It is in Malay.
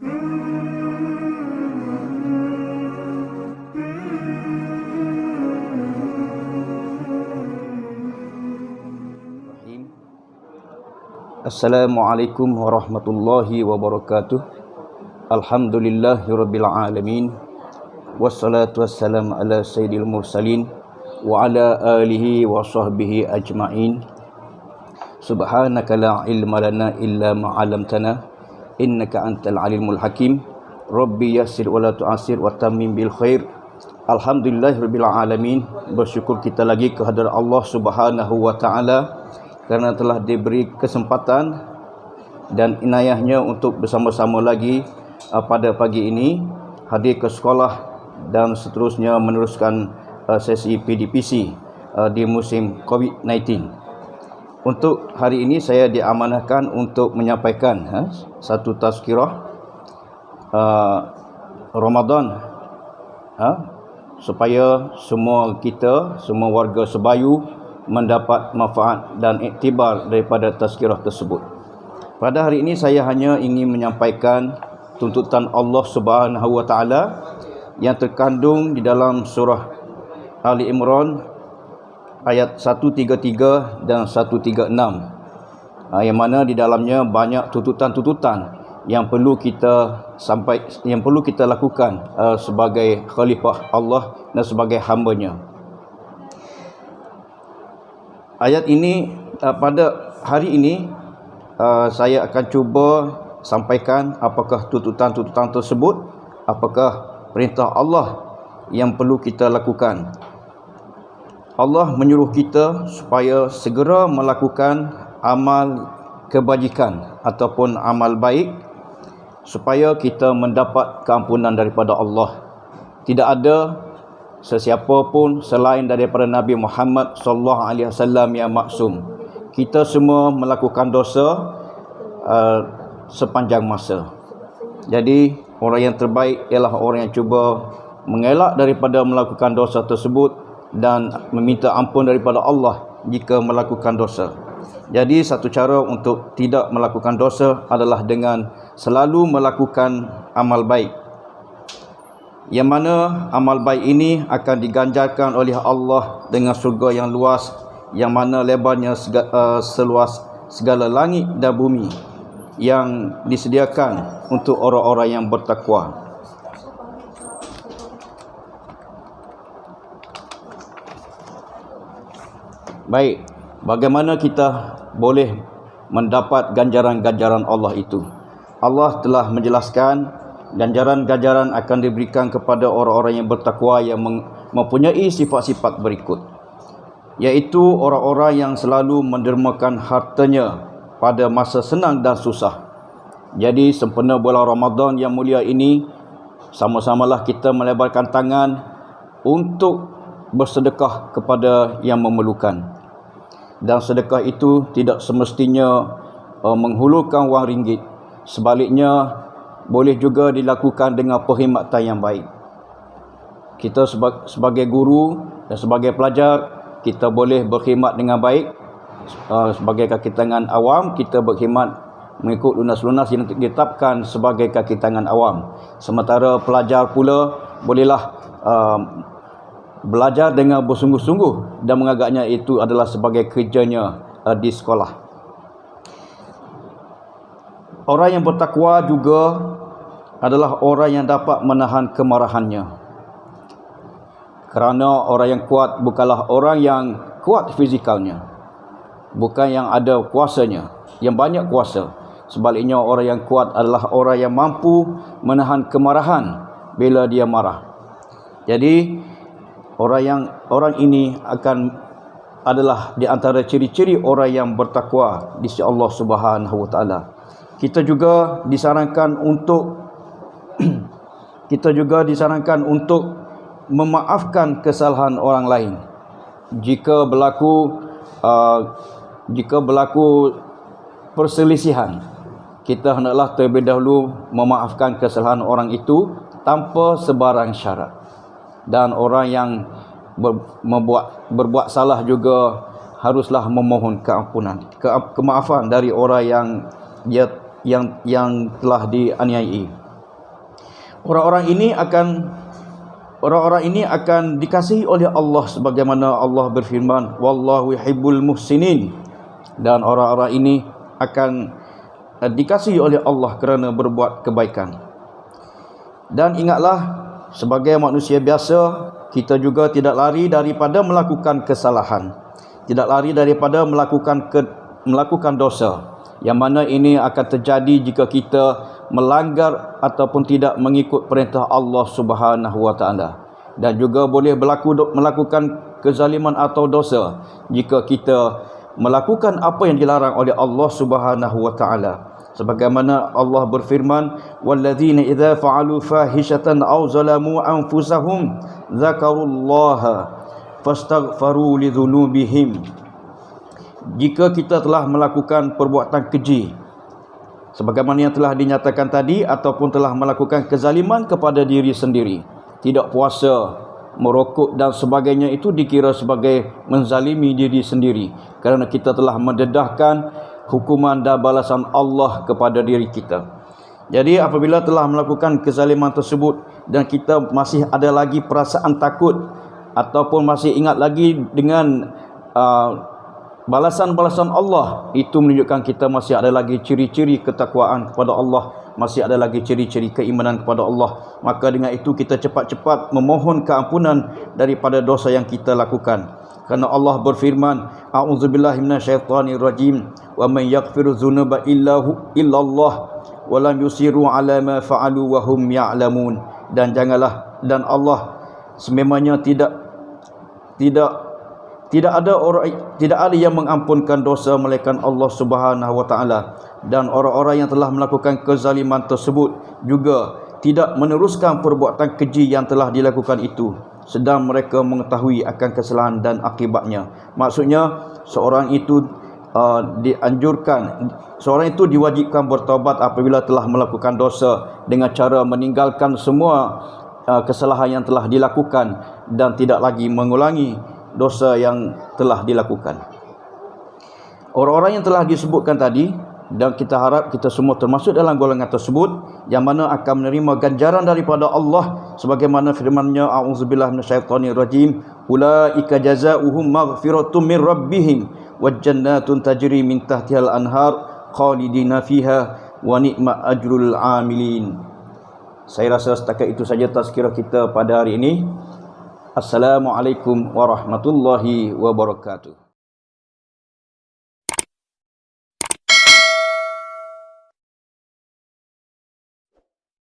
Assalamualaikum warahmatullahi wabarakatuh. Alhamdulillahirabbil alamin. Wassalatu wassalamu ala sayyidil mursalin wa ala alihi wa sahbihi ajma'in. Subhanaka la ilma lana illa ma 'allamtana innaka antal alimul hakim. Rabbi yassir wa la tu'assir wa tammim bil khair. Alhamdulillahirabbil alamin. Bersyukur kita lagi kehadirat Allah Subhanahu wa taala kerana telah diberi kesempatan dan inayahnya untuk bersama-sama lagi pada pagi ini hadir ke sekolah dan seterusnya meneruskan sesi PDPC di musim COVID-19. Untuk hari ini saya diamanahkan untuk menyampaikan satu tazkirah Ramadan supaya semua kita, semua warga Sebayu mendapat manfaat dan iktibar daripada tazkirah tersebut. Pada hari ini saya hanya ingin menyampaikan tuntutan Allah Subhanahu wa taala yang terkandung di dalam surah Ali Imran ayat 133 dan 136, yang mana di dalamnya banyak tuntutan-tuntutan yang perlu kita lakukan sebagai khalifah Allah dan sebagai hamba-Nya. Ayat ini pada hari ini saya akan cuba sampaikan apakah tuntutan-tuntutan tersebut, apakah perintah Allah yang perlu kita lakukan. Allah menyuruh kita supaya segera melakukan amal kebajikan ataupun amal baik supaya kita mendapat keampunan daripada Allah. Tidak ada sesiapa pun selain daripada Nabi Muhammad sallallahu alaihi wasallam yang maksum. Kita semua melakukan dosa sepanjang masa. Jadi orang yang terbaik ialah orang yang cuba mengelak daripada melakukan dosa tersebut dan meminta ampun daripada Allah jika melakukan dosa. Jadi satu cara untuk tidak melakukan dosa adalah dengan selalu melakukan amal baik, yang mana amal baik ini akan diganjarkan oleh Allah dengan syurga yang luas, yang mana lebarnya seluas segala langit dan bumi, yang disediakan untuk orang-orang yang bertakwa. Baik, bagaimana kita boleh mendapat ganjaran-ganjaran Allah itu? Allah telah menjelaskan ganjaran-ganjaran akan diberikan kepada orang-orang yang bertakwa yang mempunyai sifat-sifat berikut, iaitu orang-orang yang selalu mendermakan hartanya pada masa senang dan susah. Jadi sempena bulan Ramadan yang mulia ini, sama-samalah kita melebarkan tangan untuk bersedekah kepada yang memerlukan. Dan sedekah itu tidak semestinya menghulurkan wang ringgit. Sebaliknya, boleh juga dilakukan dengan perkhidmatan yang baik. Kita sebagai guru dan sebagai pelajar, kita boleh berkhidmat dengan baik. Sebagai kaki tangan awam, kita berkhidmat mengikut lunas-lunas yang ditetapkan sebagai kaki tangan awam. Sementara pelajar pula bolehlah belajar dengan bersungguh-sungguh dan menganggapnya itu adalah sebagai kerjanya di sekolah. Orang yang bertakwa juga adalah orang yang dapat menahan kemarahannya. Kerana orang yang kuat bukanlah orang yang kuat fizikalnya, bukan yang ada kuasanya, yang banyak kuasa. Sebaliknya orang yang kuat adalah orang yang mampu menahan kemarahan bila dia marah. Jadi orang ini adalah di antara ciri-ciri orang yang bertakwa di sisi Allah Subhanahu wa taala. Kita juga disarankan untuk memaafkan kesalahan orang lain. Jika berlaku perselisihan, kita hendaklah terlebih dahulu memaafkan kesalahan orang itu tanpa sebarang syarat. Dan orang yang berbuat salah juga haruslah memohon kemaafan dari orang yang telah dianiayai. Orang-orang ini akan dikasihi oleh Allah sebagaimana Allah berfirman, wallahu yuhibbul muhsinin, dan orang-orang ini akan dikasihi oleh Allah kerana berbuat kebaikan. Dan ingatlah, sebagai manusia biasa, kita juga tidak lari daripada melakukan kesalahan, tidak lari daripada melakukan dosa, yang mana ini akan terjadi jika kita melanggar ataupun tidak mengikut perintah Allah Subhanahu wa taala. Dan juga boleh melakukan kezaliman atau dosa jika kita melakukan apa yang dilarang oleh Allah Subhanahu wa taala. Sebagaimana Allah berfirman, walladzina idza fa'alu fahishatan aw zalamu anfusahum dzakarullaha fastaghfaru lidzunubihim. Jika kita telah melakukan perbuatan keji, sebagaimana yang telah dinyatakan tadi, ataupun telah melakukan kezaliman kepada diri sendiri, tidak puasa, merokok dan sebagainya, itu dikira sebagai menzalimi diri sendiri, kerana kita telah mendedahkan hukuman dan balasan Allah kepada diri kita. Jadi apabila telah melakukan kezaliman tersebut dan kita masih ada lagi perasaan takut ataupun masih ingat lagi dengan balasan-balasan Allah, itu menunjukkan kita masih ada lagi ciri-ciri ketakwaan kepada Allah, masih ada lagi ciri-ciri keimanan kepada Allah. Maka dengan itu kita cepat-cepat memohon keampunan daripada dosa yang kita lakukan. Kerana Allah berfirman, a'udzubillahi minasyaitonirrajim, wa man yaghfiru dzunuba illallah wa lam yusiru ala ma fa'alu wa hum ya'lamun. Dan dan Allah sememangnya tidak ada yang mengampunkan dosa melainkan Allah Subhanahu wa taala, dan orang-orang yang telah melakukan kezaliman tersebut juga tidak meneruskan perbuatan keji yang telah dilakukan itu, sedang mereka mengetahui akan kesalahan dan akibatnya. Maksudnya seorang itu diwajibkan bertaubat apabila telah melakukan dosa dengan cara meninggalkan semua kesalahan yang telah dilakukan dan tidak lagi mengulangi dosa yang telah dilakukan. Orang-orang yang telah disebutkan tadi, dan kita harap kita semua termasuk dalam golongan tersebut, yang mana akan menerima ganjaran daripada Allah, sebagaimana firman-Nya, a'udzubillahi minasyaitonirrajim, ulaika jazaohum maghfiratum min rabbihim wa jannatun tajri min tahtihal anhar khalidina fiha wa ni'ma ajrul amilin. Saya rasa setakat itu saja tazkirah kita pada hari ini. Assalamualaikum warahmatullahi wabarakatuh.